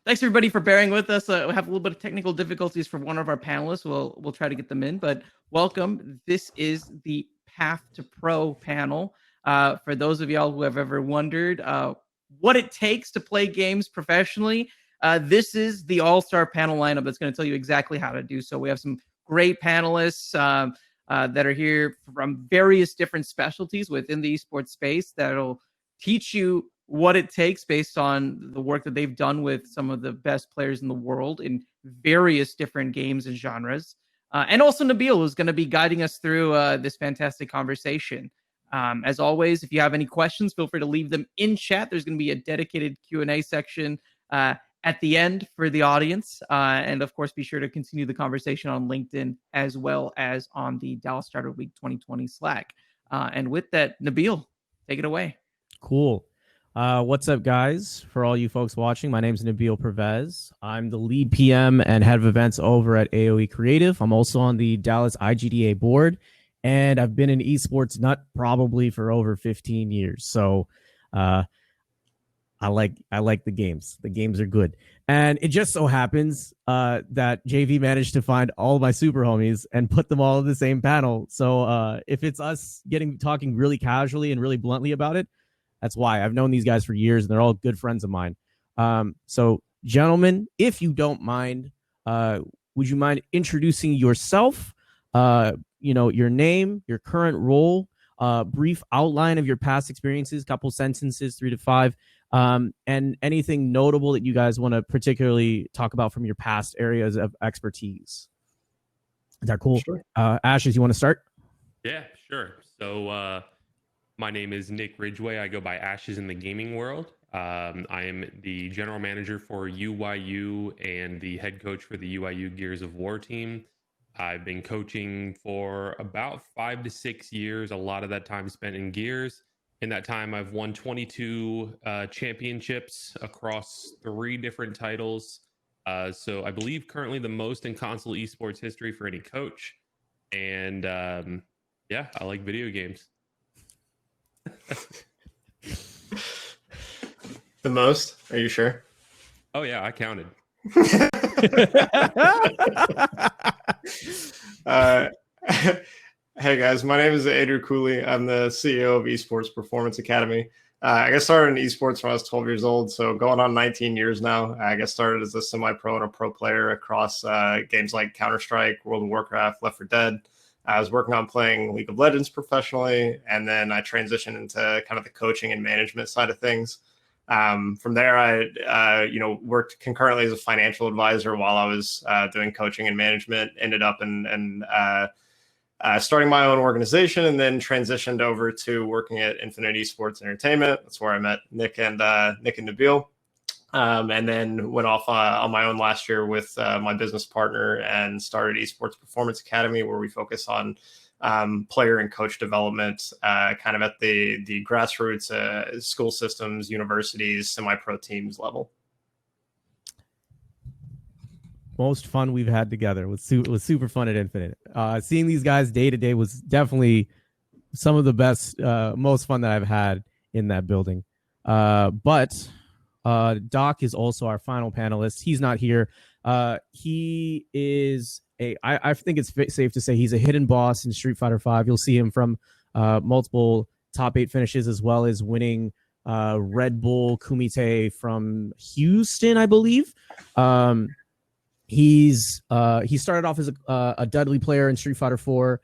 Thanks everybody for bearing with us. We have a little bit of technical difficulties for one of our panelists. We'll try to get them in, but welcome. This is the Path to Pro panel. For those of y'all who have ever wondered what it takes to play games professionally, this is the all-star panel lineup that's going to tell you exactly how to do so. We have some great panelists that are here from various different specialties within the esports space that'll teach you what it takes based on the work that they've done with some of the best players in the world in various different games and genres. And also Nabil, who's going to be guiding us through this fantastic conversation. As always, if you have any questions, feel free to leave them in chat. There's going to be a dedicated Q&A section at the end for the audience. And of course, be sure to continue the conversation on LinkedIn as well as on the Dallas Startup Week 2020 Slack. And with that, Nabil, take it away. Cool. What's up, guys? For all you folks watching, my name is Nabil Pervez. I'm the lead PM and head of events over at AOE Creative. I'm also on the Dallas IGDA board, and I've been an esports nut probably for over 15 years. So I like the games. The games are good. And it just so happens that JV managed to find all of my super homies and put them all in the same panel. So if it's us talking really casually and really bluntly about it, that's why. I've known these guys for years, and they're all good friends of mine. So, gentlemen, if you don't mind, would you mind introducing yourself, your name, your current role, brief outline of your past experiences, couple sentences, 3 to 5, and anything notable that you guys want to particularly talk about from your past areas of expertise? Is that cool? Sure. Ashes, you want to start? Yeah, sure. So, my name is Nick Ridgway. I go by Ashes in the gaming world. I am the general manager for UYU and the head coach for the UYU Gears of War team. I've been coaching for about 5 to 6 years, a lot of that time spent in Gears. In that time, I've won 22 championships across 3 different titles. So I believe currently the most in console esports history for any coach. And yeah, I like video games. The most? Are you sure? Oh yeah, I counted. Hey guys, my name is Andrew Cooley. I'm the CEO of Esports Performance Academy. I got started in esports when I was 12 years old, so going on 19 years now. I got started as a semi-pro and a pro player across games like Counter-Strike, World of Warcraft, Left 4 Dead. I was working on playing League of Legends professionally, and then I transitioned into kind of the coaching and management side of things. From there, I worked concurrently as a financial advisor while I was doing coaching and management. Ended up and starting my own organization, and then transitioned over to working at Infinite Esports Entertainment. That's where I met Nick and Nabil. And then went off on my own last year with my business partner and started Esports Performance Academy, where we focus on player and coach development, kind of at the grassroots school systems, universities, semi-pro teams level. Most fun we've had together. It was super fun at Infinite. Seeing these guys day to day was definitely some of the best, most fun that I've had in that building. But Doc is also our final panelist. He's not here. He is I think it's safe to say he's a hidden boss in Street Fighter V. You'll see him from multiple top 8 finishes, as well as winning Red Bull Kumite from Houston, I believe. He started off as a Dudley player in Street Fighter 4.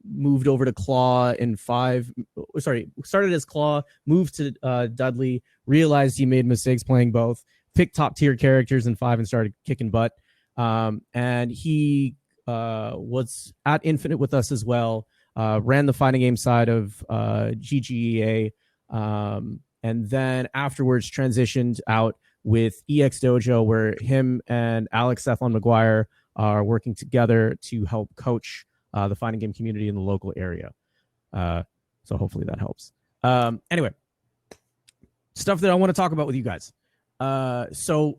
Moved over to Claw in 5. Started as Claw, moved to Dudley, realized he made mistakes playing both, picked top tier characters in 5 and started kicking butt. And he was at Infinite with us as well, ran the fighting game side of GGEA, and then afterwards transitioned out with EX Dojo, where him and Alex Cephalon McGuire are working together to help coach the fighting game community in the local area. So hopefully that helps. Anyway, stuff that I want to talk about with you guys. So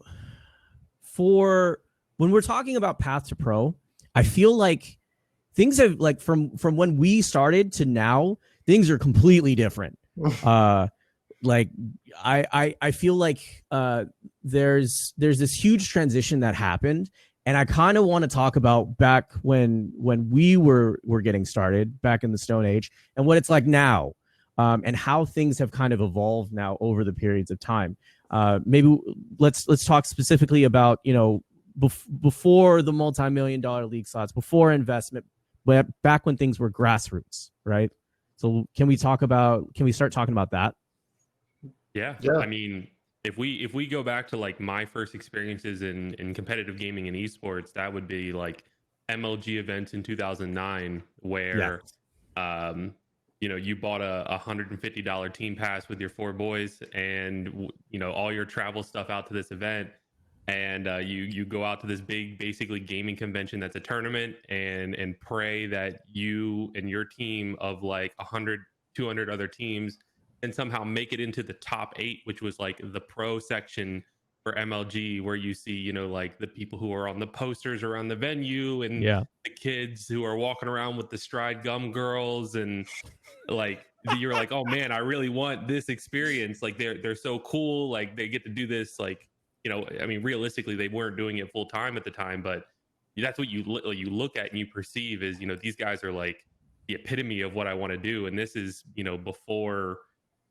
for when we're talking about Path to Pro, I feel like things have, like, from when we started to now, things are completely different. like I feel like there's this huge transition that happened, and I kind of want to talk about back when we were getting started back in the Stone Age, and what it's like now, and how things have kind of evolved now over the periods of time. Maybe let's talk specifically about, you know, before the multi-million-dollar league slots, before investment, but back when things were grassroots, right? So can we start talking about that? Yeah. I mean, if we go back to like my first experiences in competitive gaming and esports, that would be like MLG events in 2009, where you know, you bought a $150 team pass with your 4 boys, and you know, all your travel stuff out to this event, and you go out to this big, basically gaming convention that's a tournament, and pray that you and your team of like 100, 200 other teams and somehow make it into the top 8, which was like the pro section for MLG, where you see, you know, like the people who are on the posters around the venue, and the kids who are walking around with the Stride Gum girls, and like you're like, oh man, I really want this experience. Like they're so cool. Like they get to do this. Like, you know, I mean, realistically, they weren't doing it full time at the time, but that's what you look at and you perceive is, you know, these guys are like the epitome of what I want to do. And this is, you know, before,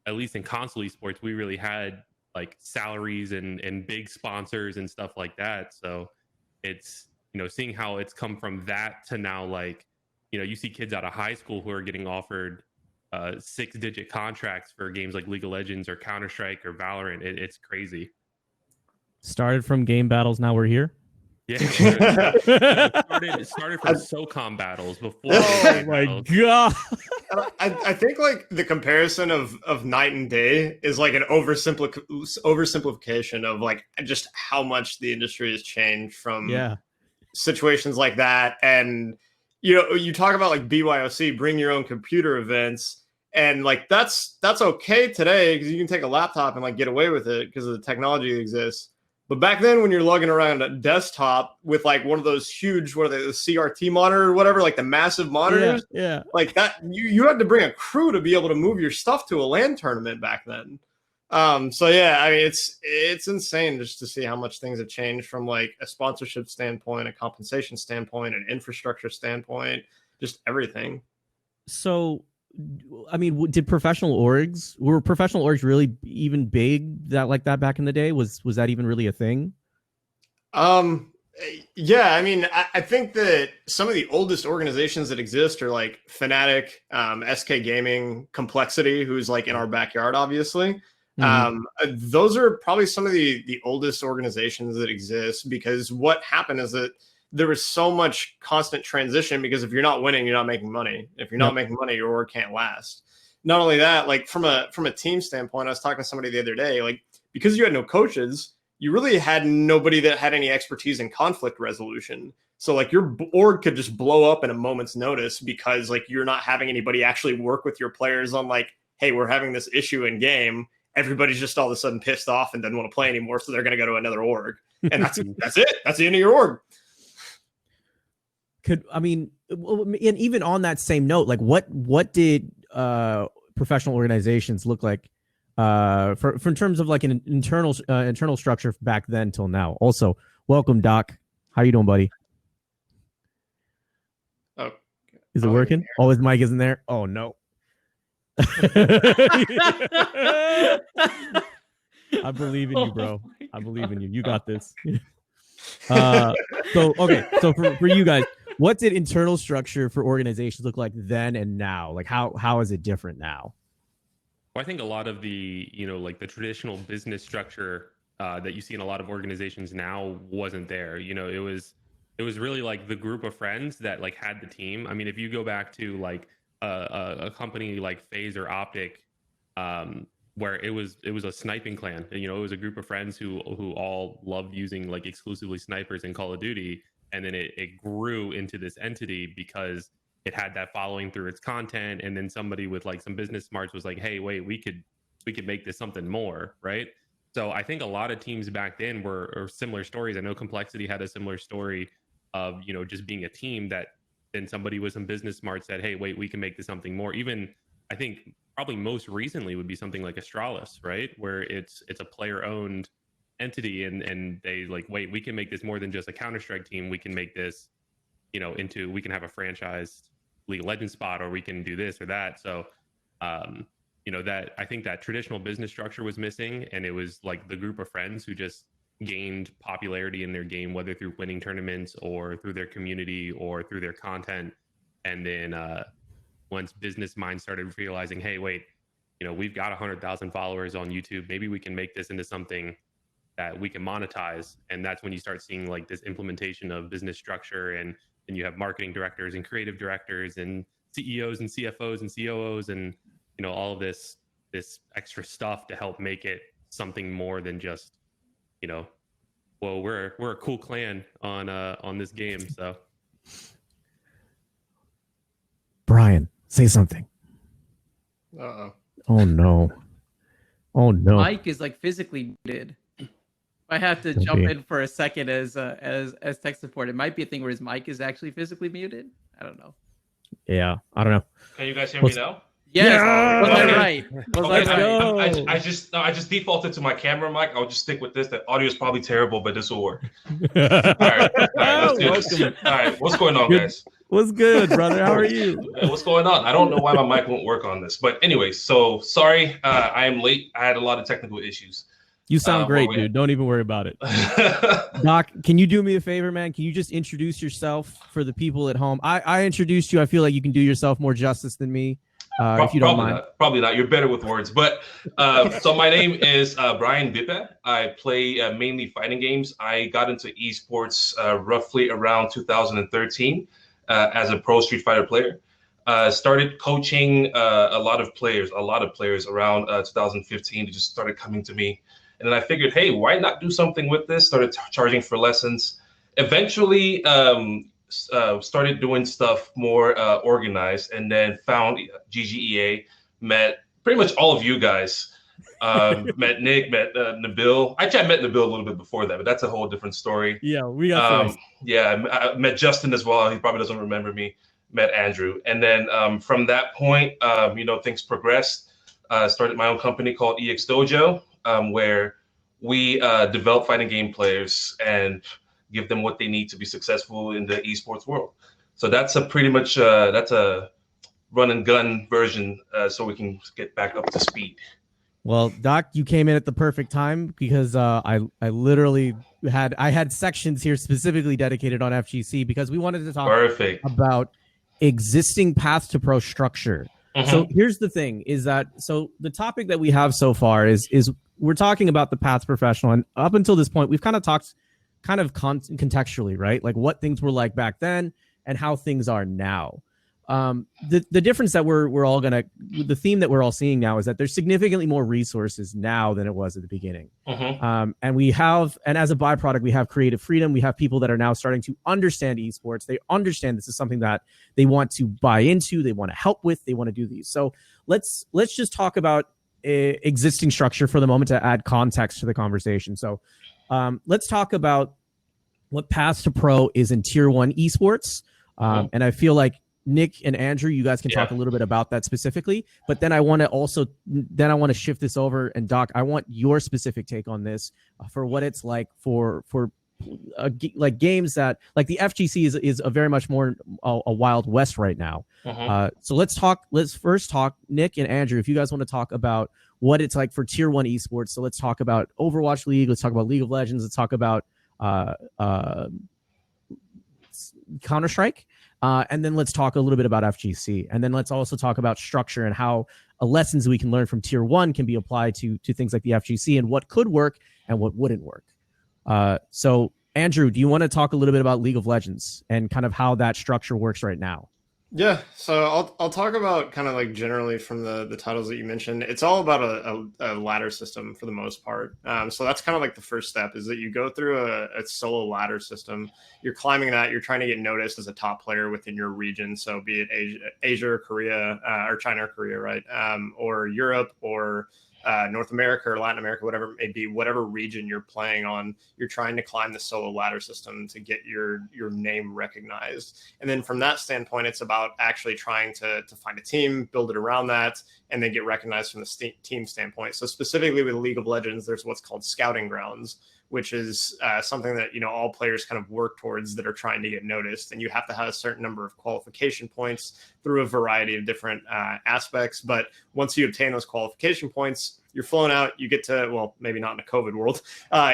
at least in console esports, we really had like salaries and big sponsors and stuff like that. So it's, you know, seeing how it's come from that to now, like, you know, you see kids out of high school who are getting offered 6-digit contracts for games like League of Legends or Counter-Strike or Valorant. It's crazy. Started from game battles, now we're here. Yeah, it started from SOCOM battles before. Oh my god! I think like the comparison of night and day is like an oversimplification of like just how much the industry has changed from situations like that. And you know, you talk about like BYOC, bring your own computer events, and like that's okay today because you can take a laptop and like get away with it because of the technology that exists. But back then, when you're lugging around a desktop with like one of those huge, what are they, the CRT monitor or whatever, like the massive monitors, like that, you had to bring a crew to be able to move your stuff to a LAN tournament back then. So yeah, I mean, it's insane just to see how much things have changed from like a sponsorship standpoint, a compensation standpoint, an infrastructure standpoint, just everything. So, I mean, were professional orgs really even big that like that back in the day? Was that even really a thing? Yeah, I mean, I think that some of the oldest organizations that exist are like Fnatic, SK Gaming, Complexity, who's like in our backyard, obviously. Those are probably some of the oldest organizations that exist, because what happened is that there was so much constant transition, because if you're not winning, you're not making money. If you're not making money, your org can't last. Not only that, like from a team standpoint, I was talking to somebody the other day, like because you had no coaches, you really had nobody that had any expertise in conflict resolution. So like your org could just blow up in a moment's notice because like you're not having anybody actually work with your players on like, hey, we're having this issue in game. Everybody's just all of a sudden pissed off and doesn't want to play anymore, so they're going to go to another org, and that's it. That's the end of your org. And even on that same note, like what did professional organizations look like for in terms of like an internal structure back then till now? Also, welcome, Doc. How you doing, buddy? Oh, is it working? Oh, his mic isn't there. Oh no. I believe in you, bro. I believe in you. You got this. So for you guys, what did internal structure for organizations look like then and now? Like how is it different now? Well, I think a lot of the, you know, like the traditional business structure that you see in a lot of organizations now wasn't there. You know, it was really like the group of friends that like had the team. I mean, if you go back to like a company like FaZe or Optic, where it was a sniping clan, and, you know, it was a group of friends who all loved using like exclusively snipers in Call of Duty, and then it grew into this entity because it had that following through its content, and then somebody with like some business smarts was like, hey, wait, we could make this something more, right? So I think a lot of teams back then were similar stories. I know Complexity had a similar story of, you know, just being a team that then somebody with some business smarts said, hey, wait, we can make this something more. Even I think probably most recently would be something like Astralis, right? Where it's a player owned entity, and they like, wait, we can make this more than just a Counter-Strike team. We can make this, into, we can have a franchised League of Legends spot, or we can do this or that. So that, I think that traditional business structure was missing, and it was like the group of friends who just gained popularity in their game, whether through winning tournaments or through their community or through their content. And then once business minds started realizing, hey, wait, we've got 100,000 followers on YouTube, maybe we can make this into something that we can monetize. And that's when you start seeing like this implementation of business structure, and you have marketing directors and creative directors and CEOs and CFOs and COOs, and all of this extra stuff to help make it something more than just, well, we're a cool clan on this game. So Brian, say something. Uh-oh. Oh no. Mike is like physically muted. I have to jump in for a second as tech support. It might be a thing where his mic is actually physically muted. I don't know. Yeah, I don't know. Can you guys hear me now? Yes. Yeah! Was I Okay. right? Was Okay, I right? I just defaulted to my camera mic. I'll just stick with this. The audio is probably terrible, but this will work. All right, let's do this. Welcome. All right, what's going on, guys? What's good, brother? How are you? What's going on? I don't know why my mic won't work on this, but anyway, so sorry, I am late. I had a lot of technical issues. You sound great, well, dude. Don't even worry about it. Doc, can you do me a favor, man? Can you just introduce yourself for the people at home? I introduced you. I feel like you can do yourself more justice than me, if you don't mind. Probably not. You're better with words. But so my name is Brian Bippe. I play mainly fighting games. I got into esports roughly around 2013 as a pro Street Fighter player. Started coaching a lot of players around 2015. They just started coming to me. And then I figured, hey, why not do something with this? Started charging for lessons. Eventually started doing stuff more organized, and then found GGEA, met pretty much all of you guys. Met Nick, met Nabil. Actually, I met Nabil a little bit before that, but that's a whole different story. Yeah, we got yeah, I met Justin as well. He probably doesn't remember me. Met Andrew. And then from that point, things progressed. Started my own company called EX Dojo, where we develop fighting game players and give them what they need to be successful in the esports world. So that's a pretty much that's a run and gun version, so we can get back up to speed. Well, Doc, you came in at the perfect time because I literally had sections here specifically dedicated on FGC because we wanted to talk about existing path to pro structure. Mm-hmm. So here's the thing: is that the topic that we have so far is we're talking about the path to professional, and up until this point, we've kind of talked contextually, right? Like what things were like back then and how things are now. The difference that the theme that we're all seeing now is that there's significantly more resources now than it was at the beginning. Mm-hmm. And as a byproduct, we have creative freedom. We have people that are now starting to understand esports. They understand this is something that they want to buy into. They want to help with. They want to do these. So let's just talk about existing structure for the moment to add context to the conversation. So let's talk about what path to pro is in tier 1 esports. And I feel like Nick and Andrew, you guys can talk a little bit about that specifically, but then I want to shift this over, and Doc, I want your specific take on this for what it's like for like games that like the FGC is a very much more a Wild West right now. So let's first talk Nick and Andrew, if you guys want to talk about what it's like for tier 1 esports. So let's talk about Overwatch League. Let's talk about League of Legends. Let's talk about Counter-Strike. And then let's talk a little bit about FGC. And then let's also talk about structure and how lessons we can learn from tier 1 can be applied to things like the FGC and what could work and what wouldn't work. So Andrew, do you want to talk a little bit about League of Legends and kind of how that structure works right now? Yeah, so I'll talk about kind of like generally from the titles that you mentioned. It's all about a ladder system for the most part. So that's kind of like the first step is that you go through a solo ladder system. You're climbing that. You're trying to get noticed as a top player within your region. So be it Asia or Korea or China or Korea, right? Or Europe or North America or Latin America, whatever it may be, whatever region you're playing on, you're trying to climb the solo ladder system to get your name recognized. And then from that standpoint, it's about actually trying to find a team, build it around that, and then get recognized from the team standpoint. So specifically with League of Legends, there's what's called scouting grounds, which is something that, you know, all players kind of work towards that are trying to get noticed. And you have to have a certain number of qualification points through a variety of different aspects. But once you obtain those qualification points, you're flown out, you get to, well, maybe not in a COVID world,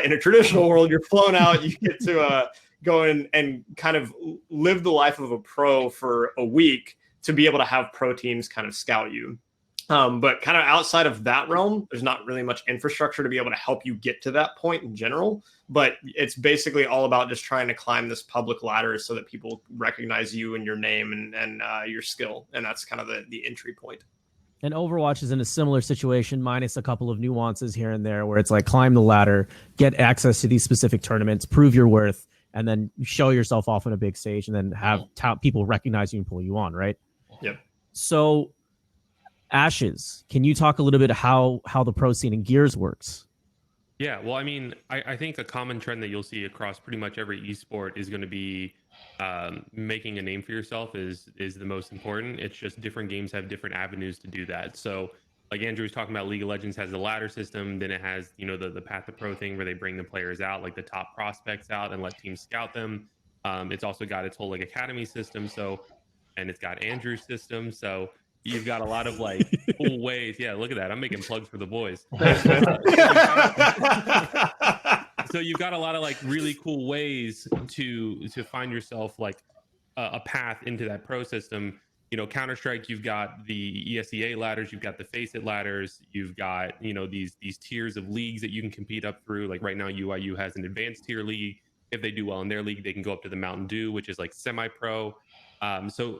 in a traditional world, you're flown out, you get to go in and kind of live the life of a pro for a week to be able to have pro teams kind of scout you. But kind of outside of that realm, there's not really much infrastructure to be able to help you get to that point in general. But it's basically all about just trying to climb this public ladder so that people recognize you and your name and your skill. And that's kind of the entry point. And Overwatch is in a similar situation, minus a couple of nuances here and there, where it's like climb the ladder, get access to these specific tournaments, prove your worth, and then show yourself off on a big stage, and then have people recognize you and pull you on, right? Yep. So, Ashes, can you talk a little bit how the pro scene in Gears works? Yeah, well, I mean, I think a common trend that you'll see across pretty much every esport is going to be making a name for yourself is the most important. It's just different games have different avenues to do that. So like Andrew was talking about, League of Legends has the ladder system. Then it has, you know, the Path to Pro thing where they bring the players out, like the top prospects out, and let teams scout them. It's also got its whole like academy system. So, and it's got Andrew's system. So you've got a lot of like cool ways. Yeah, look at that. I'm making plugs for the boys. So you've got a lot of like really cool ways to find yourself like a path into that pro system. You know, Counter-Strike, you've got the ESEA ladders, you've got the Faceit ladders, you've got, you know, these tiers of leagues that you can compete up through. Like right now, UIU has an advanced tier league. If they do well in their league, they can go up to the Mountain Dew, which is like semi-pro. So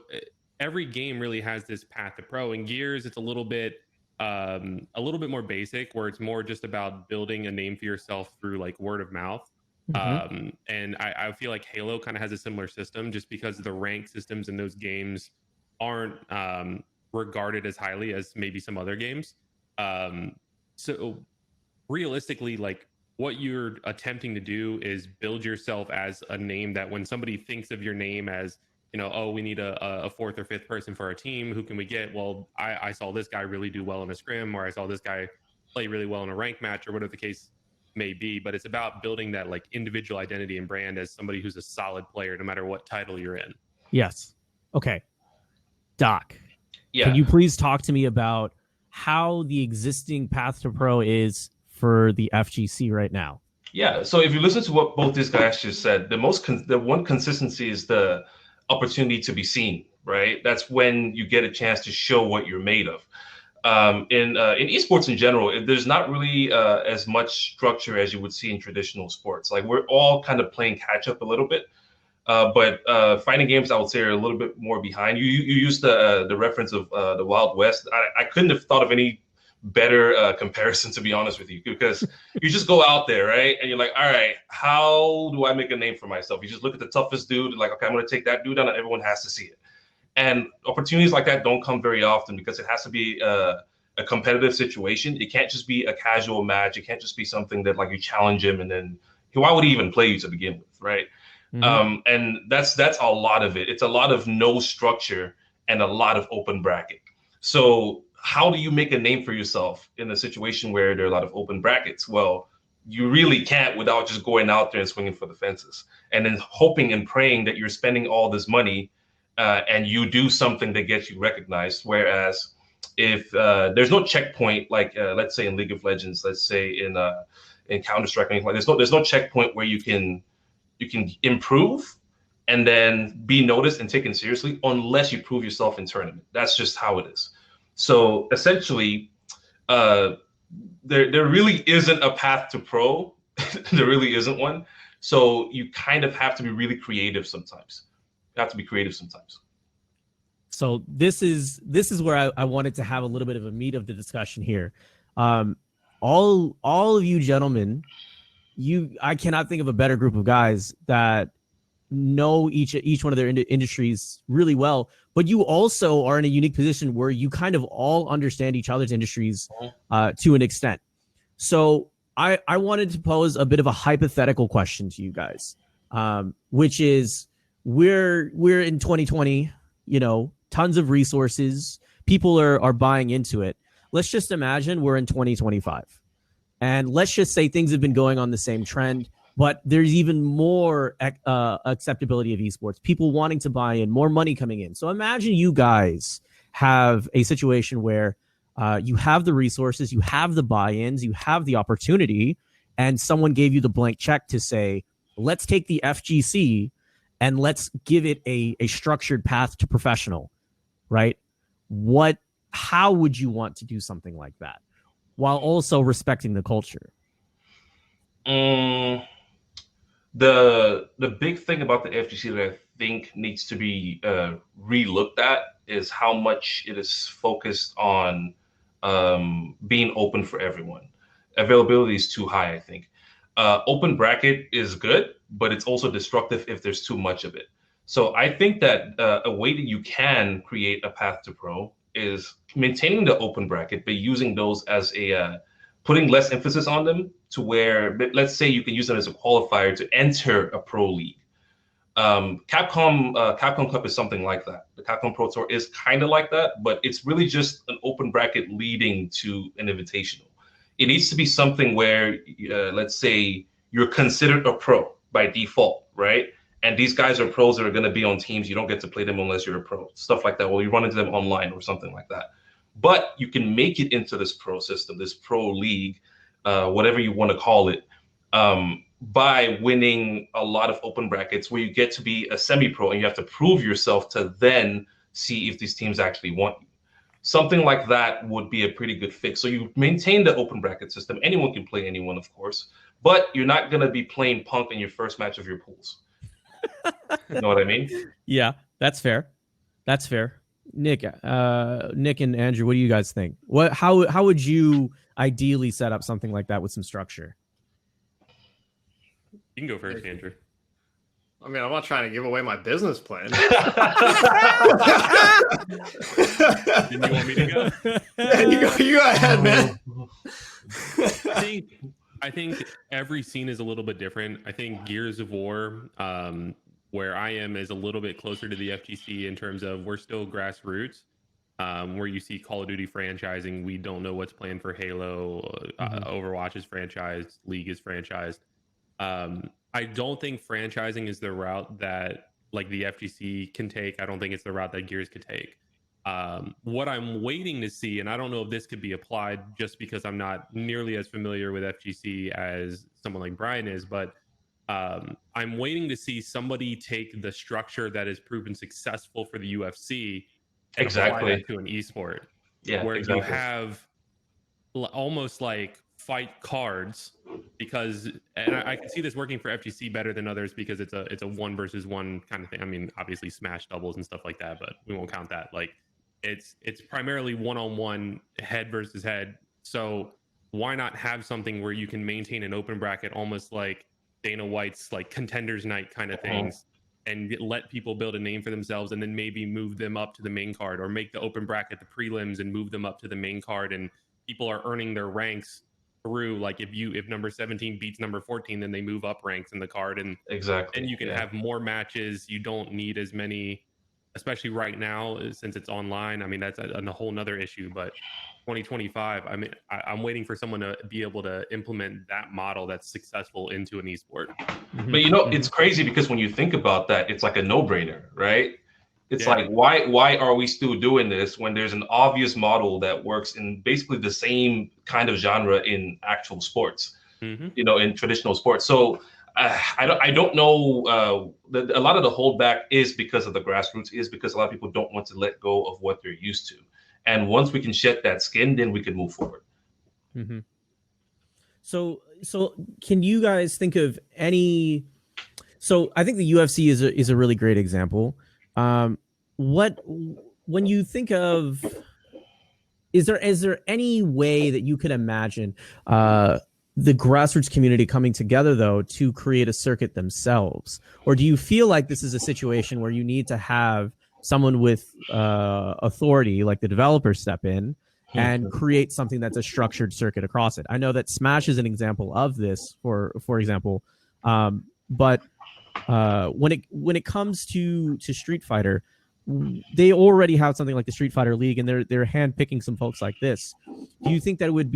every game really has this path to pro. In Gears, it's a little bit more basic, where it's more just about building a name for yourself through like word of mouth. Mm-hmm. And I feel like Halo kind of has a similar system, just because the rank systems in those games aren't regarded as highly as maybe some other games. So realistically, like what you're attempting to do is build yourself as a name that when somebody thinks of your name as, you know, oh, we need a fourth or fifth person for our team. Who can we get? Well, I saw this guy really do well in a scrim, or I saw this guy play really well in a ranked match, or whatever the case may be. But it's about building that like individual identity and brand as somebody who's a solid player, no matter what title you're in. Yes. Okay. Doc, Yeah. can you please talk to me about how the existing path to pro is for the FGC right now? Yeah. So if you listen to what both these guys just said, the one consistency is the opportunity to be seen, right? That's when you get a chance to show what you're made of. In esports in general, there's not really as much structure as you would see in traditional sports. Like we're all kind of playing catch up a little bit. But fighting games, I would say, are a little bit more behind. You used the reference of the Wild West. I couldn't have thought of any better comparison, to be honest with you, because you just go out there, right? And you're like, all right, how do I make a name for myself? You just look at the toughest dude, like, okay, I'm going to take that dude down, and everyone has to see it. And opportunities like that don't come very often, because it has to be a competitive situation. It can't just be a casual match. It can't just be something that like you challenge him and then why would he even play you to begin with, right? Mm-hmm. And that's a lot of it. It's a lot of no structure and a lot of open bracket. So how do you make a name for yourself in a situation where there are a lot of open brackets? Well, you really can't without just going out there and swinging for the fences and then hoping and praying that you're spending all this money and you do something that gets you recognized. Whereas if there's no checkpoint, like let's say in League of Legends, let's say in Counter-Strike, like there's no checkpoint where you can improve and then be noticed and taken seriously unless you prove yourself in tournament. That's just how it is. So essentially, there really isn't a path to pro. There really isn't one. So you kind of have to be really creative sometimes. You have to be creative sometimes. So this is where I wanted to have a little bit of a meat of the discussion here. All of you gentlemen, I cannot think of a better group of guys that know each one of their industries really well, but you also are in a unique position where you kind of all understand each other's industries to an extent. So I wanted to pose a bit of a hypothetical question to you guys, which is we're in 2020, tons of resources, people are buying into it. Let's just imagine we're in 2025, and let's just say things have been going on the same trend, but there's even more acceptability of esports, people wanting to buy in, more money coming in. So imagine you guys have a situation where you have the resources, you have the buy-ins, you have the opportunity, and someone gave you the blank check to say, let's take the FGC and let's give it a structured path to professional, right? How would you want to do something like that while also respecting the culture? The big thing about the FGC that I think needs to be re-looked at is how much it is focused on being open for everyone. Availability is too high, I think. Open bracket is good, but it's also destructive if there's too much of it. So I think that a way that you can create a path to pro is maintaining the open bracket, but using those as putting less emphasis on them to where, let's say you can use them as a qualifier to enter a pro league. Capcom Cup is something like that. The Capcom Pro Tour is kind of like that, but it's really just an open bracket leading to an invitational. It needs to be something where, let's say you're considered a pro by default, right? And these guys are pros that are going to be on teams. You don't get to play them unless you're a pro, stuff like that. Well, you run into them online or something like that. But you can make it into this pro system, this pro league, whatever you want to call it, by winning a lot of open brackets where you get to be a semi-pro and you have to prove yourself to then see if these teams actually want you. Something like that would be a pretty good fix. So you maintain the open bracket system. Anyone can play anyone, of course, but you're not going to be playing Punk in your first match of your pools. You know what I mean? Yeah, that's fair. That's fair. Nick and Andrew, what do you guys think? How would you ideally set up something like that with some structure? You can go first, Andrew. I mean, I'm not trying to give away my business plan. Didn't you want me to go? Yeah, you go ahead, man. I think every scene is a little bit different. I think Gears of War, where I am, is a little bit closer to the FGC in terms of we're still grassroots. Where you see Call of Duty franchising, we don't know what's planned for Halo. Overwatch is franchised, League is franchised. I don't think franchising is the route that like the FGC can take. I don't think it's the route that Gears could take. What I'm waiting to see, and I don't know if this could be applied just because I'm not nearly as familiar with FGC as someone like Brian is, but I'm waiting to see somebody take the structure that has proven successful for the UFC and apply that to an esport. Yeah, where exactly. you have almost like fight cards, because, and I can see this working for FGC better than others because it's a 1 versus 1 kind of thing. I mean, obviously Smash doubles and stuff like that, but we won't count that. Like it's primarily 1-on-1, head versus head. So why not have something where you can maintain an open bracket, almost like Dana White's like Contenders Night kind of things, and let people build a name for themselves, and then maybe move them up to the main card, or make the open bracket the prelims and move them up to the main card, and people are earning their ranks through, like if number 17 beats number 14, then they move up ranks in the card, and you can have more matches. You don't need as many, especially right now since it's online. I mean, that's a whole nother issue, but 2025, I mean, I'm waiting for someone to be able to implement that model that's successful into an esport. But it's crazy because when you think about that, it's like a no-brainer, right? It's like, why are we still doing this when there's an obvious model that works in basically the same kind of genre in actual sports, in traditional sports? So I don't know. A lot of the holdback is because of the grassroots, is because a lot of people don't want to let go of what they're used to. And once we can shed that skin, then we can move forward. So can you guys think of any? So I think the UFC is a really great example. When you think of, is there any way that you could imagine the grassroots community coming together though to create a circuit themselves, or do you feel like this is a situation where you need to have someone with authority, like the developers, step in and create something that's a structured circuit across it. I know that Smash is an example of this, for example, but when it comes to Street Fighter, they already have something like the Street Fighter League, and they're handpicking some folks like this. Do you think that it would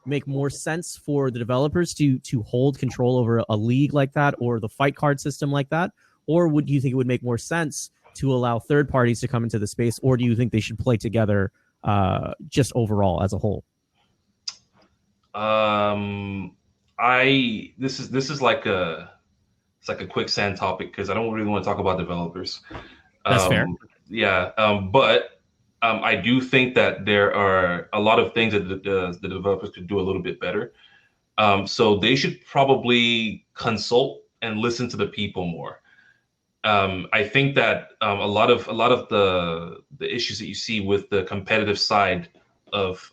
make more sense for the developers to hold control over a league like that, or the fight card system like that, or do you think it would make more sense to allow third parties to come into the space, or do you think they should play together just overall as a whole? This is like a quicksand topic because I don't really want to talk about developers. That's fair. Yeah, but I do think that there are a lot of things that the developers could do a little bit better. So they should probably consult and listen to the people more. I think that a lot of the issues that you see with the competitive side of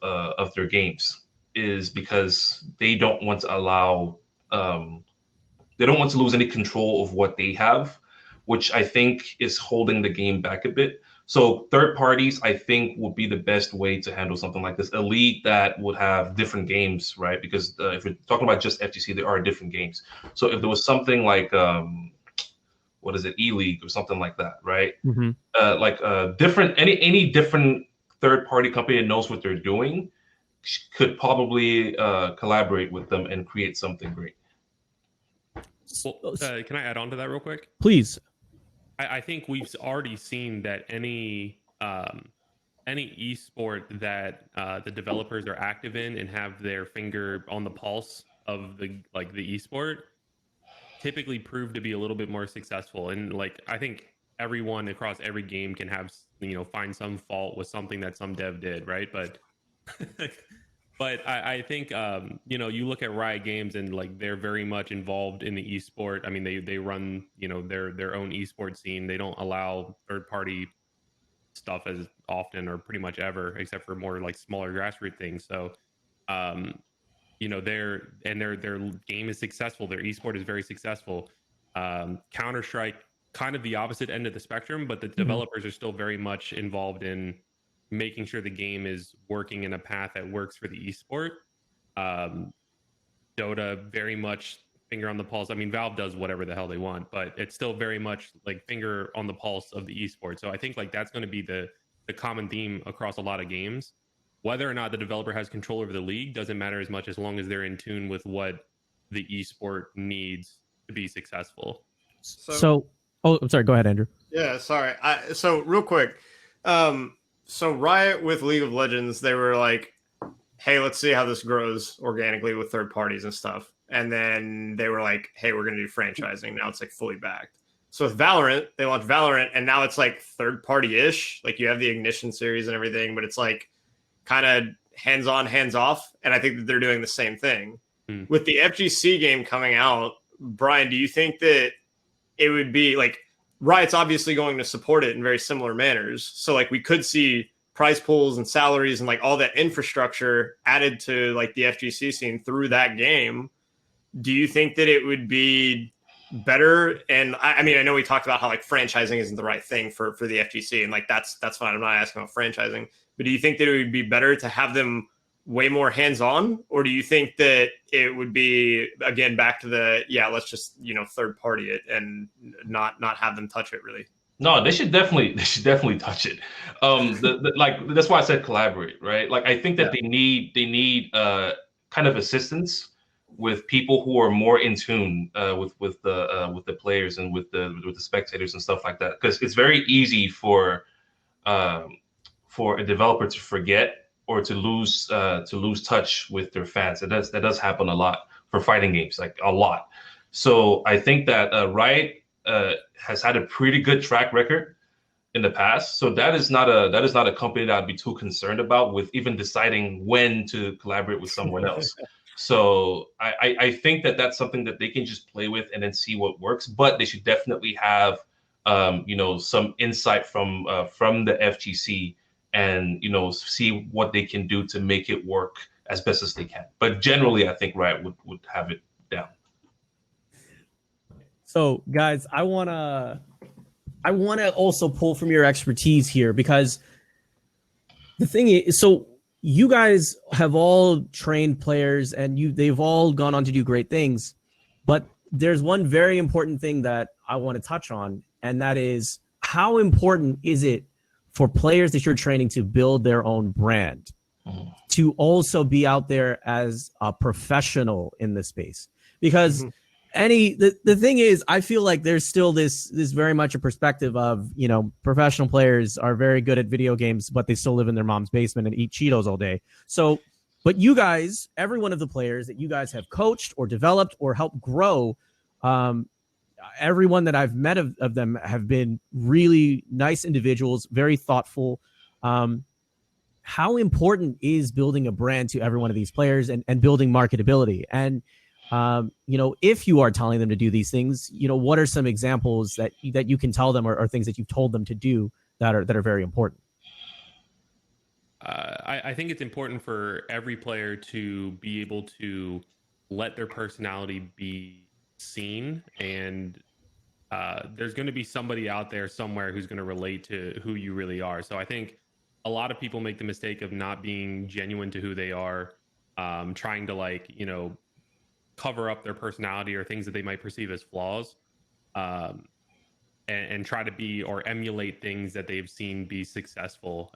their games is because they don't want to allow they don't want to lose any control of what they have, which I think is holding the game back a bit. So third parties, I think, would be the best way to handle something like this. A league that would have different games, right? Because if we're talking about just FGC, there are different games. So if there was something like, what is it, E-League or something like that, right? Mm-hmm. Different, any different third party company that knows what they're doing could probably collaborate with them and create something great. Well, can I add on to that real quick? Please. I think we've already seen that any esport that the developers are active in and have their finger on the pulse of the esport typically prove to be a little bit more successful. And I think everyone across every game can have find some fault with something that some dev did, right? But But I think you look at Riot Games and they're very much involved in the esport. I mean, they run their own esport scene. They don't allow third party stuff as often or pretty much ever, except for more smaller grassroots things. So their game is successful. Their esport is very successful. Counter-Strike, kind of the opposite end of the spectrum, but the developers are still very much involved in making sure the game is working in a path that works for the esport. Dota, very much finger on the pulse. I mean, Valve does whatever the hell they want, but it's still very much finger on the pulse of the esport. So I think that's going to be the common theme across a lot of games. Whether or not the developer has control over the league doesn't matter as much as long as they're in tune with what the esport needs to be successful. So I'm sorry. Go ahead, Andrew. Yeah, sorry. So real quick. So Riot with League of Legends, they were like, hey, let's see how this grows organically with third parties and stuff. And then they were like, hey, we're going to do franchising. Now it's fully backed. So with Valorant, they launched Valorant, and now it's third party-ish. You have the Ignition series and everything, but it's kind of hands-on, hands-off. And I think that they're doing the same thing. With the FGC game coming out, Brian, do you think that it would be Riot's obviously going to support it in very similar manners. So we could see prize pools and salaries and all that infrastructure added to the FGC scene through that game. Do you think that it would be better? And I mean, I know we talked about how franchising isn't the right thing for the FGC, and that's fine. I'm not asking about franchising, but do you think that it would be better to have them way more hands-on, or do you think that it would be again back to let's just third party it and not have them touch it really? No, they should definitely touch it. That's why I said collaborate, right? I think that they need kind of assistance with people who are more in tune with the players and with the spectators and stuff like that, because it's very easy for a developer to forget or to lose touch with their fans. That does happen a lot for fighting games, a lot. So I think that Riot has had a pretty good track record in the past. So that is not a company that I'd be too concerned about with even deciding when to collaborate with someone else. So I think that that's something that they can just play with and then see what works. But they should definitely have some insight from the FGC and see what they can do to make it work as best as they can. But generally, I think Riot would have it down. So guys, I wanna I want to also pull from your expertise here, because the thing is, so you guys have all trained players and they've all gone on to do great things, but there's one very important thing that I want to touch on, and that is, how important is it for players that you're training to build their own brand, to also be out there as a professional in the space? Because the thing is, I feel like there's still this very much a perspective of, you know, professional players are very good at video games, but they still live in their mom's basement and eat Cheetos all day. So, but you guys, every one of the players that you guys have coached or developed or helped grow, everyone that I've met of them have been really nice individuals, very thoughtful. How important is building a brand to every one of these players and building marketability? And you know, if you are telling them to do these things, you know, what are some examples that you can tell them, or things that you've told them to do that are very important? I think it's important for every player to be able to let their personality be seen, and there's going to be somebody out there somewhere who's going to relate to who you really are. So I think a lot of people make the mistake of not being genuine to who they are, trying to, like, you know, cover up their personality or things that they might perceive as flaws, and try to be or emulate things that they've seen be successful.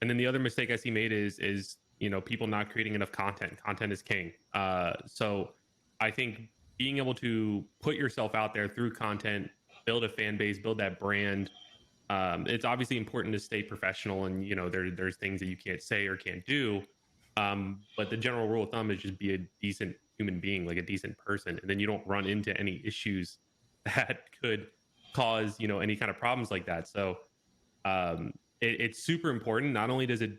And then the other mistake I see made is you know, people not creating enough content. Content is king. So I think being able to put yourself out there through content, build a fan base, build that brand. It's obviously important to stay professional, and, you know, there's things that you can't say or can't do. But the general rule of thumb is just be a decent human being, like a decent person, and then you don't run into any issues that could cause, you know, any kind of problems like that. So it's super important. Not only does it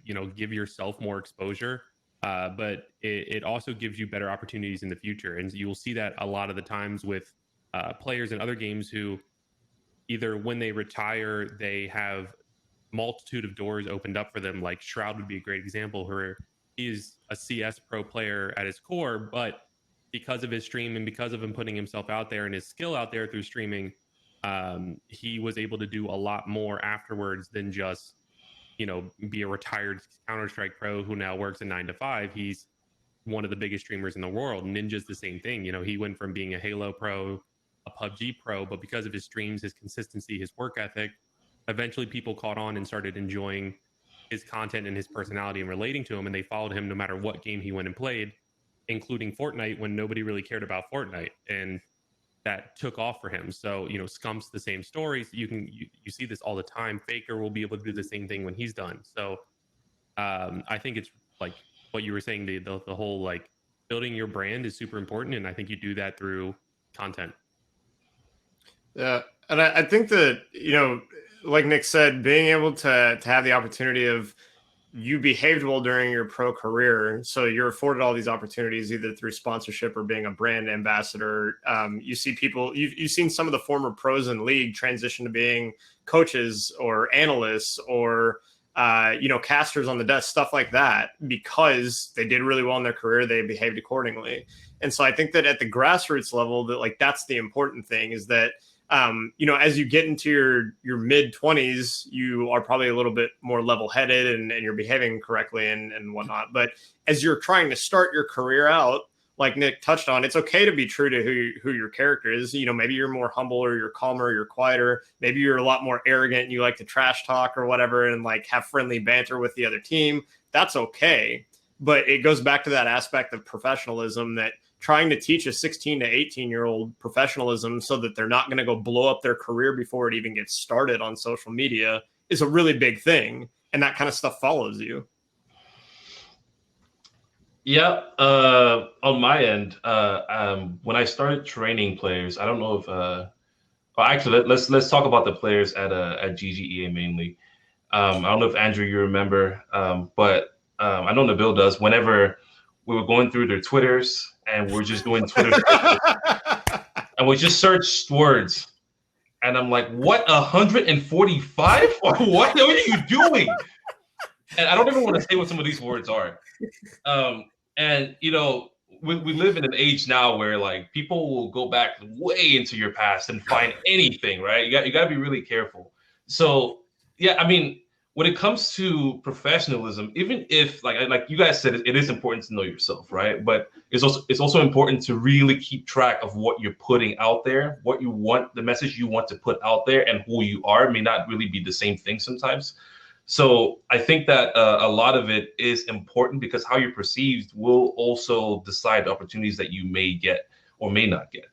you know, give yourself more exposure, but it also gives you better opportunities in the future. And you will see that a lot of the times with players in other games who either when they retire, they have multitude of doors opened up for them. Like Shroud would be a great example, where he is a CS pro player at his core, but because of his stream and because of him putting himself out there and his skill out there through streaming, he was able to do a lot more afterwards than just, you know, be a retired Counter-Strike pro who now works a 9 to 5. He's one of the biggest streamers in the world. Ninja's the same thing. You know, he went from being a Halo pro, a PUBG pro, but because of his streams, his consistency, his work ethic, eventually people caught on and started enjoying his content and his personality and relating to him, and they followed him no matter what game he went and played, including Fortnite when nobody really cared about Fortnite, and that took off for him. So, you know, Scump's the same story. So you see this all the time. Faker will be able to do the same thing when he's done. So I think it's like what you were saying, the whole, like, building your brand is super important, and I think you do that through content. Yeah, and I think that, you know, like Nick said, being able to have the opportunity of, you behaved well during your pro career, so you're afforded all these opportunities either through sponsorship or being a brand ambassador. You see people, you've seen some of the former pros in league transition to being coaches or analysts or you know, casters on the desk, stuff like that, because they did really well in their career, they behaved accordingly. And so I think that at the grassroots level, that, like, that's the important thing, is that you know, as you get into your mid 20s, you are probably a little bit more level headed and you're behaving correctly and whatnot. But as you're trying to start your career out, like Nick touched on, it's okay to be true to who your character is. You know, maybe you're more humble, or you're calmer, or you're quieter. Maybe you're a lot more arrogant and you like to trash talk or whatever, and like have friendly banter with the other team. That's okay. But it goes back to that aspect of professionalism, that trying to teach a 16 to 18-year-old professionalism so that they're not going to go blow up their career before it even gets started on social media is a really big thing. And that kind of stuff follows you. Yeah. On my end, when I started training players, I don't know if, well, actually, let's talk about the players at GGEA mainly. I don't know if Andrew, you remember, but I know Nabil does. Whenever we were going through their Twitters, and we're just doing Twitter and we just searched words, and I'm like, what, 145? What are you doing? And I don't even want to say what some of these words are. And, you know, we live in an age now where like people will go back way into your past and find anything, right? You got to be really careful. So yeah, I mean, when it comes to professionalism, even if like you guys said, it is important to know yourself, right? But it's also important to really keep track of what you're putting out there, what you want, the message you want to put out there, and who you are may not really be the same thing sometimes. So I think that a lot of it is important because how you're perceived will also decide the opportunities that you may get or may not get.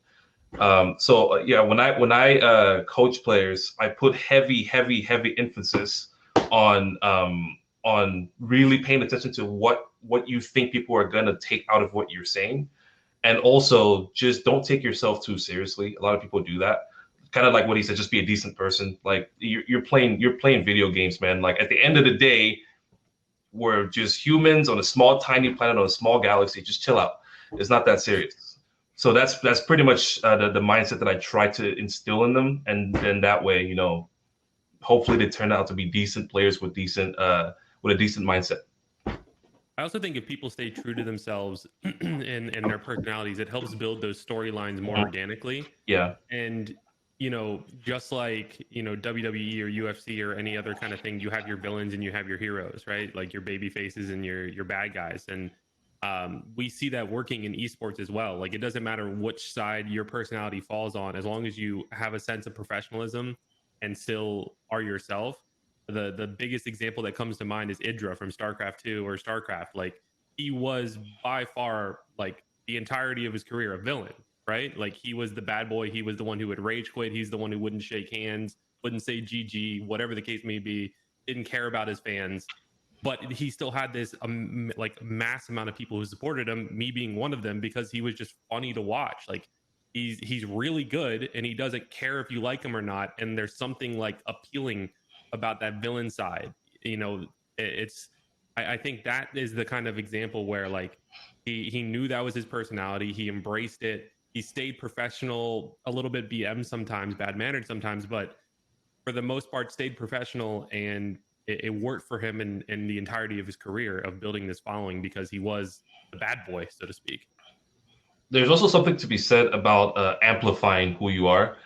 Yeah, when I coach players, I put heavy emphasis on really paying attention to what you think people are gonna take out of what you're saying, and also just don't take yourself too seriously. A lot of people do that. Kind of like what he said, just be a decent person. Like you're playing video games, man. Like at the end of the day, we're just humans on a small, tiny planet on a small galaxy. Just chill out. It's not that serious. So that's pretty much the mindset that I try to instill in them, and then that way, you know, hopefully they turn out to be decent players with a decent mindset. I also think if people stay true to themselves and their personalities, it helps build those storylines more organically. Yeah. And you know, just like, you know, WWE or UFC or any other kind of thing, you have your villains and you have your heroes, right? Like your baby faces and your bad guys. And we see that working in esports as well. Like it doesn't matter which side your personality falls on, as long as you have a sense of professionalism and still are yourself. The biggest example that comes to mind is Idra from StarCraft 2 or StarCraft. Like he was by far, like the entirety of his career, a villain. Right? Like he was the bad boy. He was the one who would rage quit. He's the one who wouldn't shake hands, wouldn't say GG, whatever the case may be, didn't care about his fans. But he still had this like mass amount of people who supported him, me being one of them, because he was just funny to watch. Like he's really good and he doesn't care if you like him or not. And there's something like appealing about that villain side. You know, I think that is the kind of example where like he knew that was his personality. He embraced it. He stayed professional, a little bit BM sometimes, bad-mannered sometimes, but for the most part stayed professional, and it worked for him in the entirety of his career of building this following because he was the bad boy, so to speak. There's also something to be said about amplifying who you are.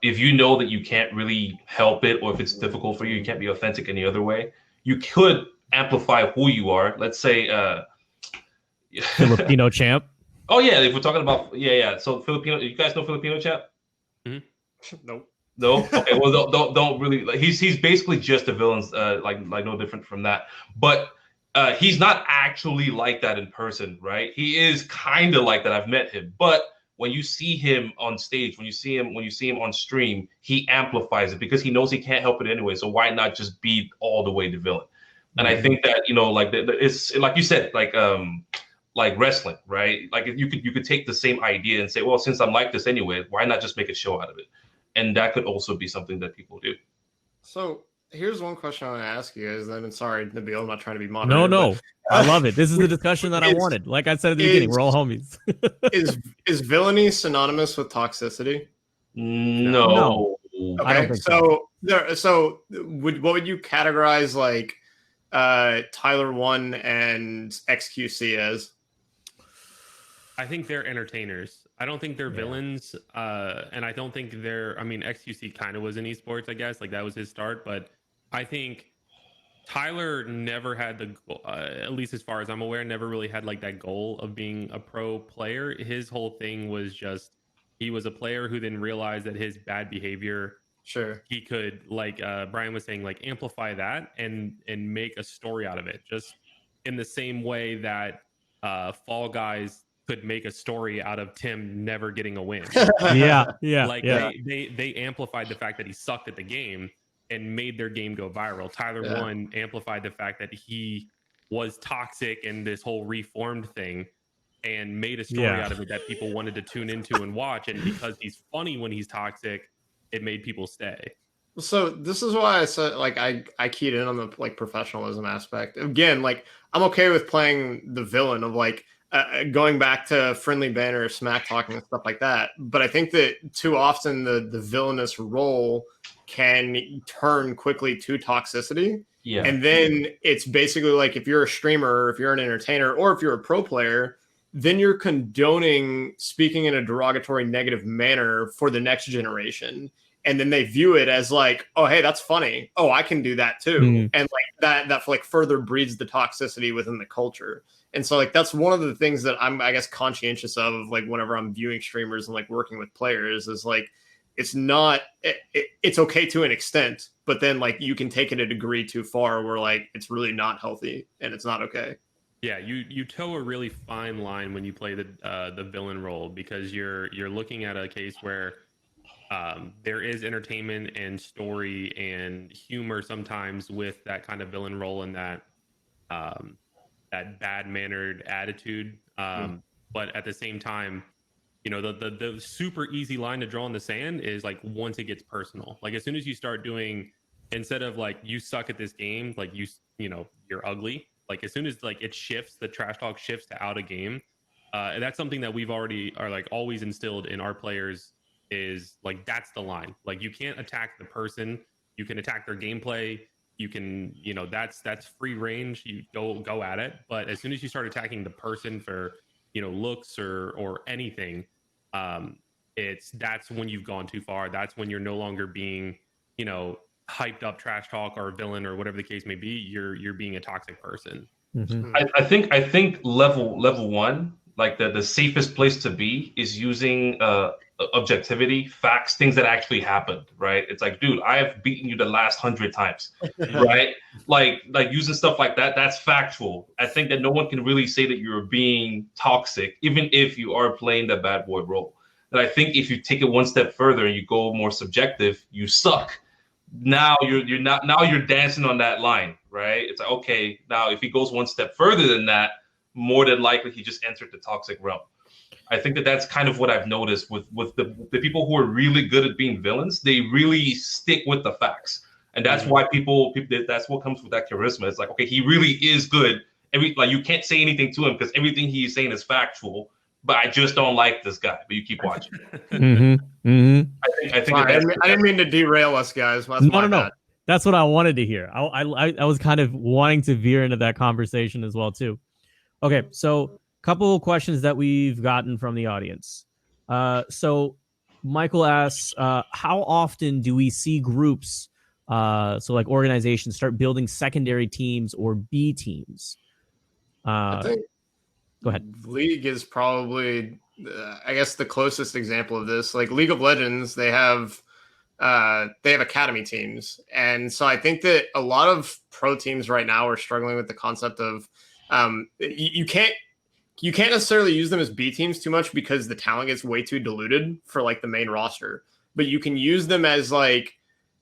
If you know that you can't really help it, or if it's difficult for you, you can't be authentic any other way, you could amplify who you are. Let's say Filipino champ. Oh yeah, if we're talking about So Filipino, you guys know Filipino champ? Mm-hmm. Nope. No. Okay. Well, don't really. Like, he's basically just a villain, like no different from that. But he's not actually like that in person, right? He is kind of like that. I've met him, but when you see him on stage, when you see him on stream, he amplifies it because he knows he can't help it anyway. So why not just be all the way the villain? And I think that, you know, like it's like you said, like wrestling, right? Like you could take the same idea and say, well, since I'm like this anyway, why not just make a show out of it? And that could also be something that people do. So here's one question I want to ask you guys. Then, sorry, Nabil, I'm not trying to be moderator. No, I love it. This is the discussion that I wanted. Like I said at the beginning, we're all homies. is villainy synonymous with toxicity? No. Okay, so what would you categorize like Tyler One and XQC as? I think they're entertainers. I don't think they're villains. And I don't think I mean, XQC kind of was in esports, I guess. Like that was his start. But I think Tyler never had the, at least as far as I'm aware, never really had like that goal of being a pro player. His whole thing was just, he was a player who then realized that his bad behavior, he could, like Brian was saying, like amplify that and make a story out of it. Just in the same way that Fall Guys could make a story out of Tim never getting a win. They amplified the fact that he sucked at the game and made their game go viral. Tyler One amplified the fact that he was toxic and this whole reformed thing, and made a story out of it that people wanted to tune into and watch. And because he's funny when he's toxic, it made people stay. So this is why I said, like, I keyed in on the like professionalism aspect. Again, like I'm okay with playing the villain of like going back to friendly banner, smack talking and stuff like that. But I think that too often the villainous role can turn quickly to toxicity. Yeah. And then it's basically like if you're a streamer, or if you're an entertainer, or if you're a pro player, then you're condoning speaking in a derogatory, negative manner for the next generation. And then they view it as like, oh, hey, that's funny. Oh, I can do that too. Mhm. And like that like further breeds the toxicity within the culture. And so like that's one of the things that I'm, I guess, conscientious of like whenever I'm viewing streamers and like working with players is like, it's not, it's okay to an extent, but then like you can take it a degree too far where like it's really not healthy and it's not okay. Yeah, you toe a really fine line when you play the villain role, because you're looking at a case where there is entertainment and story and humor sometimes with that kind of villain role and that that bad mannered attitude. But at the same time, you know, the super easy line to draw in the sand is like once it gets personal. Like as soon as you start doing, instead of like you suck at this game, like you know you're ugly. Like as soon as like it shifts, the trash talk shifts to out of game. And that's something that we've already are like always instilled in our players, is like that's the line. Like you can't attack the person, you can attack their gameplay, you can, you know, that's free range, you go at it. But as soon as you start attacking the person for, you know, looks or anything, that's when you've gone too far. That's when you're no longer being, you know, hyped up trash talk or a villain or whatever the case may be. You're being a toxic person. Mhm. I think level one, like the safest place to be is using objectivity, facts, things that actually happened, right? It's like, dude, I have beaten you the last 100 times, right? Like using stuff like that, that's factual. I think that no one can really say that you're being toxic, even if you are playing the bad boy role. And I think if you take it one step further and you go more subjective, you suck. Now you're dancing on that line, right? It's like, okay, now if he goes one step further than that, more than likely he just entered the toxic realm. I think that that's kind of what I've noticed with the people who are really good at being villains. They really stick with the facts, and that's why people that's what comes with that charisma. It's like, okay, he really is good. Like you can't say anything to him because everything he's saying is factual. But I just don't like this guy. But you keep watching. I think Sorry, I didn't mean to derail us, guys. That's my No. bad. That's what I wanted to hear. I was kind of wanting to veer into that conversation as well too. Okay, so couple of questions that we've gotten from the audience. So Michael asks, how often do we see groups, so like organizations, start building secondary teams or B teams? I think Go ahead. League is probably, I guess, the closest example of this. Like League of Legends, they have academy teams, and so I think that a lot of pro teams right now are struggling with the concept of you can't necessarily use them as B teams too much because the talent gets way too diluted for like the main roster. But you can use them as like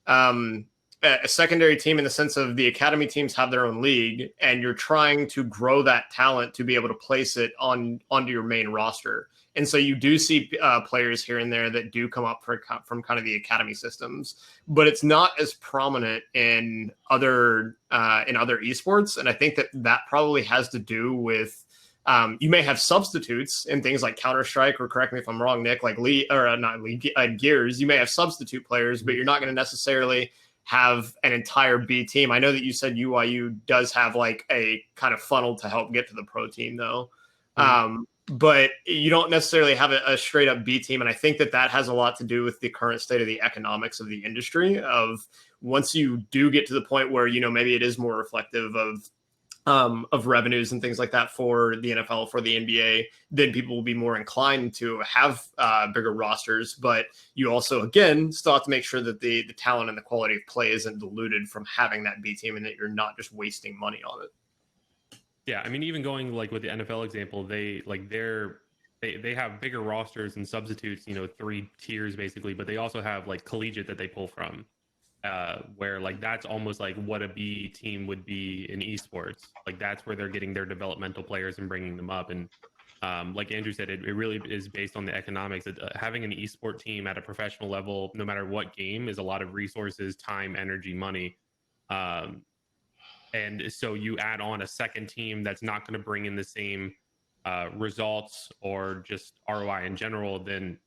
a secondary team in the sense of the academy teams have their own league, and you're trying to grow that talent to be able to place it onto your main roster. And so you do see players here and there that do come up from kind of the academy systems, but it's not as prominent in other esports. And I think that probably has to do with you may have substitutes in things like Counter-Strike, or correct me if I'm wrong, Nick, like Gears. You may have substitute players, but you're not going to necessarily have an entire B team. I know that you said UYU does have like a kind of funnel to help get to the pro team though. But you don't necessarily have a straight up B team. And I think that has a lot to do with the current state of the economics of the industry. Of once you do get to the point where, you know, maybe it is more reflective of revenues and things like that for the NFL, for the NBA, then people will be more inclined to have bigger rosters. But you also, again, still have to make sure that the talent and the quality of play isn't diluted from having that B team, and that you're not just wasting money on it. Yeah, I mean, even going like with the NFL example, they have bigger rosters and substitutes, you know, 3 tiers basically, but they also have like collegiate that they pull from, where like that's almost like what a B team would be in esports. Like that's where they're getting their developmental players and bringing them up. And like Andrew said, it really is based on the economics. Having an esport team at a professional level, no matter what game, is a lot of resources, time, energy, money. And so you add on a second team that's not going to bring in the same results or just ROI in general, then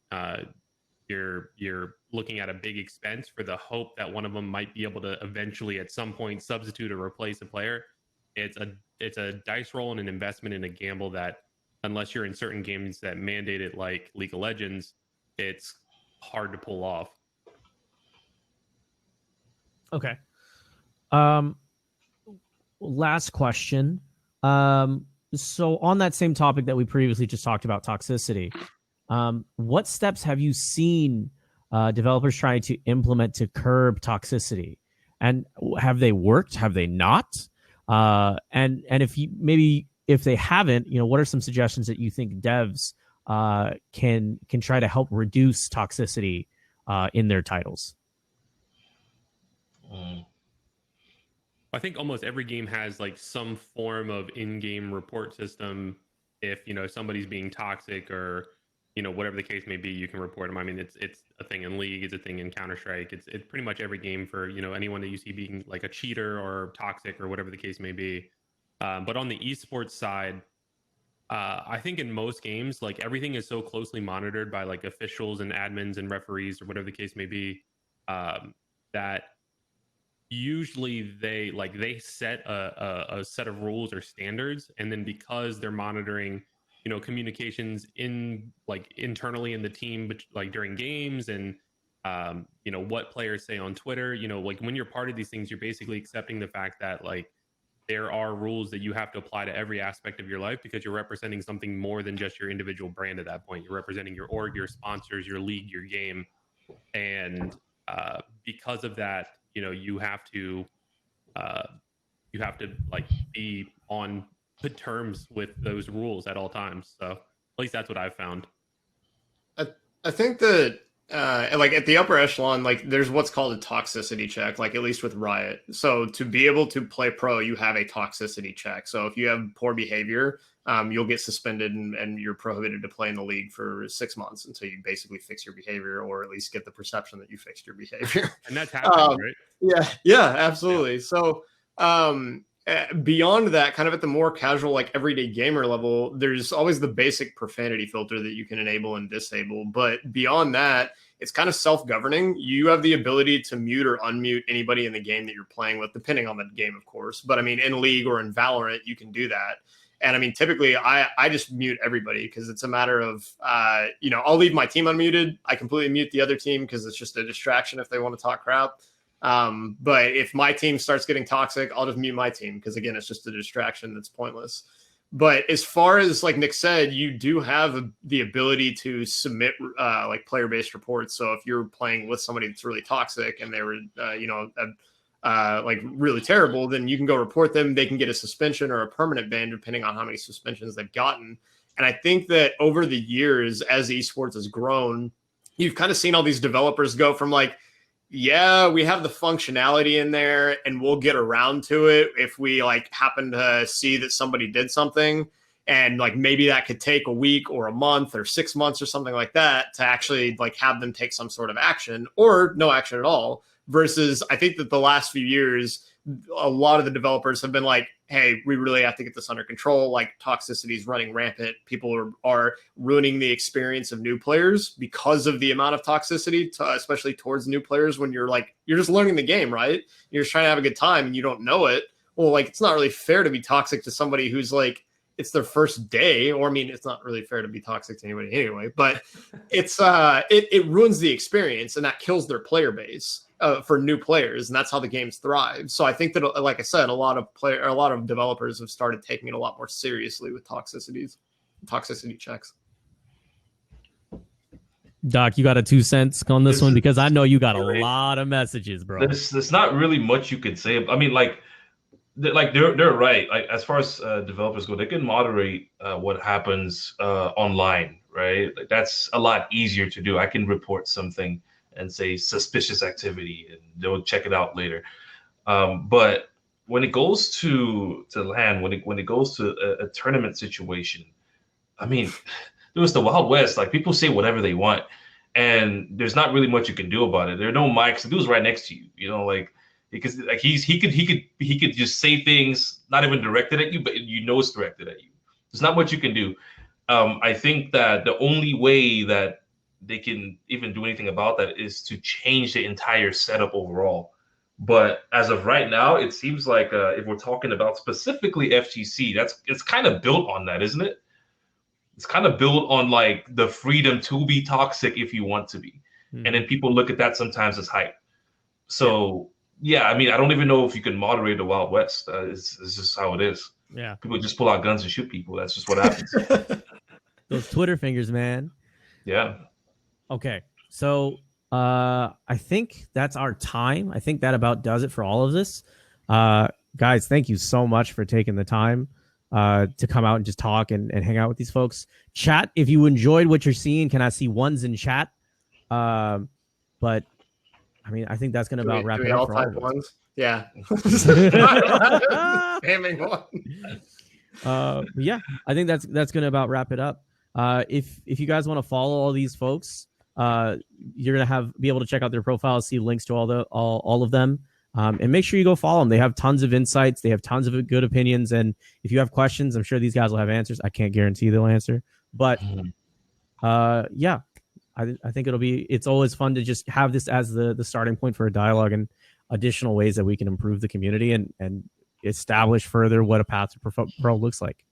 you're looking at a big expense for the hope that one of them might be able to eventually at some point substitute or replace a player. It's a dice roll and an investment in a gamble that unless you're in certain games that mandate it, like League of Legends, it's hard to pull off. Okay. Last question. So on that same topic that we previously just talked about, toxicity, what steps have you seen developers trying to implement to curb toxicity? And have they worked? Have they not? And if they haven't, what are some suggestions that you think devs can try to help reduce toxicity in their titles? I think almost every game has like some form of in-game report system. If somebody's being toxic or whatever the case may be, you can report them. I mean, it's a thing in League, it's a thing in Counter-Strike. It's pretty much every game for anyone that you see being like a cheater or toxic or whatever the case may be. But on the esports side, I think in most games, like everything is so closely monitored by like officials and admins and referees or whatever the case may be, that usually they set a set of rules or standards, and then because they're monitoring communications in like internally in the team, but like during games and what players say on Twitter, like when you're part of these things, you're basically accepting the fact that like there are rules that you have to apply to every aspect of your life, because you're representing something more than just your individual brand at that point. You're representing your org, your sponsors, your league, your game. And because of that, you have to like be on good terms with those rules at all times. So at least that's what I've found. I think that like at the upper echelon, like there's what's called a toxicity check, like at least with Riot. So to be able to play pro, you have a toxicity check. So if you have poor behavior, you'll get suspended and you're prohibited to play in the league for 6 months until you basically fix your behavior, or at least get the perception that you fixed your behavior. And that's happening, right? Yeah, absolutely. Yeah. So beyond that, kind of at the more casual, like everyday gamer level, there's always the basic profanity filter that you can enable and disable. But beyond that, it's kind of self-governing. You have the ability to mute or unmute anybody in the game that you're playing with, depending on the game, of course. But I mean, in League or in Valorant, you can do that. And I mean, typically I just mute everybody, because it's a matter of, I'll leave my team unmuted. I completely mute the other team because it's just a distraction if they want to talk crap. But if my team starts getting toxic, I'll just mute my team, because again, it's just a distraction that's pointless. But as far as like Nick said, you do have the ability to submit like player-based reports. So if you're playing with somebody that's really toxic and they were, like really terrible, then you can go report them. They can get a suspension or a permanent ban, depending on how many suspensions they've gotten. And I think that over the years, as esports has grown, you've kind of seen all these developers go from like, yeah, we have the functionality in there and we'll get around to it if we like happen to see that somebody did something, and like maybe that could take a week or a month or 6 months or something like that to actually like have them take some sort of action, or no action at all. Versus I think that the last few years, a lot of the developers have been like, hey, we really have to get this under control. Like toxicity is running rampant. People are ruining the experience of new players because of the amount of toxicity, especially towards new players, when you're just learning the game, right? You're just trying to have a good time and you don't know it. Well, like it's not really fair to be toxic to somebody who's like, it's their first day, or I mean, it's not really fair to be toxic to anybody anyway, but it's it ruins the experience, and that kills their player base. For new players, and that's how the games thrive. So I think that, like I said, a lot of developers have started taking it a lot more seriously with toxicity checks. Doc, you got a 2 cents on this one, because I know you got a lot of messages, bro. There's not really much you could say. I mean, they're right. Like as far as developers go, they can moderate what happens online, right? Like that's a lot easier to do. I can report something and say suspicious activity, and they'll check it out later. But when it goes to LAN, when it goes to a tournament situation, I mean, it was the Wild West. Like people say whatever they want, and there's not really much you can do about it. There are no mics. The dude's right next to you, because like he could just say things not even directed at you, but it's directed at you. There's not much you can do. I think that the only way that they can even do anything about that is to change the entire setup overall. But as of right now, it seems like if we're talking about specifically FGC, it's kind of built on that, isn't it? it's kind of built on like the freedom to be toxic if you want to be. And then people look at that sometimes as hype. So yeah, I mean, I don't even know if you can moderate the Wild West. It's just how it is. Yeah. People just pull out guns and shoot people. That's just what happens. Those Twitter fingers, man. Yeah. Okay. So I think that's our time. I think that about does it for all of this. Guys, thank you so much for taking the time to come out and just talk and hang out with these folks. Chat, if you enjoyed what you're seeing, can I see ones in chat? But I mean, I think that's going to about wrap it up for all of us. Ones? Yeah. Spamming one. Yeah, I think that's going to about wrap it up. If you guys want to follow all these folks, you're gonna be able to check out their profiles, see links to all of them, and make sure you go follow them. They have tons of insights, they have tons of good opinions, and if you have questions, I'm sure these guys will have answers. I can't guarantee they'll answer, but yeah, I think it's always fun to just have this as the starting point for a dialogue and additional ways that we can improve the community and establish further what a path to pro looks like.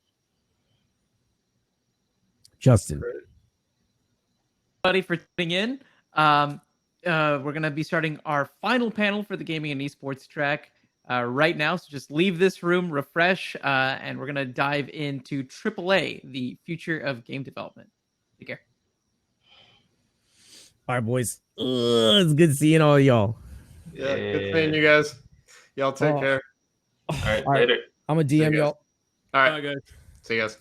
Justin. Everybody for tuning in. We're going to be starting our final panel for the gaming and esports track right now. So just leave this room, refresh, and we're going to dive into AAA, the future of game development. Take care. All right, boys. It's good seeing all y'all. Yeah, good seeing you guys. Y'all take care. All right, All right. later. I'm a DM y'all. All right. See you guys.